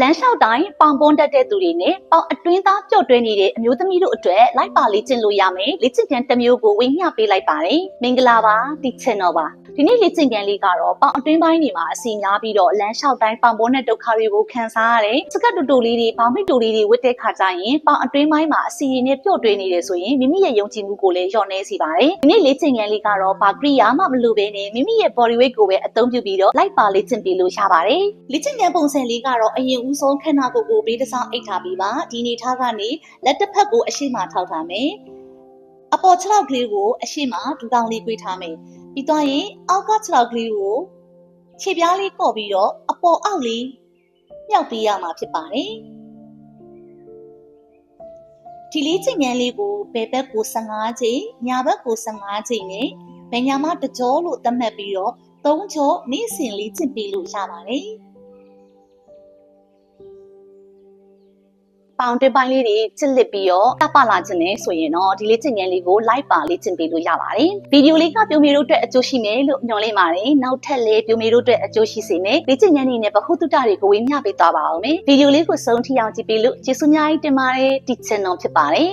လမ်းလျှောက်တိုင်းပေါင်ပွန်းတတ်တဲ့သူတွေနဲ့ပေါင်အတွင်းသားပျော့တွဲနေတဲ့အမျိုးသမီးတို့အတွက်လိုက်ပါလေ့ကျင့်လို့ရမယ်လေ့ကျင့်ခန်းတစ်မျိုးကိုဝေမျှပေးလိုက်ပါတယ်မင်္ဂလာပါတီချင်တော်ပါဒီနေ့လေ့ကျင့်ခန်းလေးကတော့ပေါင်အတွင်းပိုင်းတွေမှာအစီများပြီးတော့လမ်းလျှောက်တိုင်းပေါင်ပွန်းတဲ့ဒုက္ခတွေကိုခံစားရတယ်စကတ်တူတူလေးတွေပေါင်မိတ်တူလေးတွေဝတ်တဲ့ခါကျရင်ပေါင်အတွင်းပိုင်းမှာအစီရည်နဲ့ပျော့တွဲနေတယ်ဆိုရင်မိမိရဲ့ယုံကြည်မှုကိုလည်းလျော့နှဲစေပါတယ်ဒီနေ့လေ့ကျင့်ခန်းလေးကတော့ဘာကရိယာမှမလိုဘဲနဲ့မိမိရဲ့ body weight ကိုပဲအသုံးပြုပြီးတော့လိုက်ပါလေ့ကျင့်ပေးလို့ရပါတယ်လေ့ကျင့်ခန်းပုံစံလေးကတော့အရင်ဦးဆုံးခန္ဓာကိုယ်ကိုဘေးတစောင်းအိတ်ထားပြီးပါဒီအနေထားကနေလက်တစ်ဖက်ကိုအရှိမထောက်ထားမယ်အပေါ်ခြေထောက်ကလေးကိုအရှိမဒူတောင်လေးကွေးထားမယ်ပြီးတော့ရင်အောက်ကခြေထောက်ကလေးကိုခြေပြားလေးကော့ပြီးတော့အပေါ်အောက်လေးမြောက်ပေးရမှာဖြစ်ပါတယ်ဒီလေးချိန်ငန်းလေးကိုဘယ်ဘက်ကို15ချိန်ညာဘက်ကို15ချိန်နဲ့ဘယ်ညာမှတကြောလို့သတ်မှတ်ပြီးတော့3ကြောနေ့စဉ်လေးကျင့်ပေးလို့ရပါတယ်ပေါင်တွင်းပိုင်းလေးတွေချစ်လစ်ပြီးတော့ကပ်ပလာခြင်းနဲ့ဆိုရင်တော့ဒီလေးကျင့်ငန်းလေးကိုလိုက်ပါလေ့ကျင့်ပေးလို့ရပါတယ်ဗီဒီယိုလေးကပြိုမေတို့အတွက်အကျိုးရှိမယ်လို့ညွှန်လိုက်ပါတယ်နောက်ထပ်လည်းပြိုမေတို့အတွက်အကျိုးရှိစေမယ်လေ့ကျင့်ငန်းတွေနဲ့ဗဟုသုတတွေကိုဝေမျှပေးသွားပါအောင်မယ်ဗီဒီယိုလေးကိုဆုံးထိအောင်ကြည့်ပေးလို့ကျေးဇူးများကြီးတင်ပါတယ်တီချင်တော်ဖြစ်ပါတယ်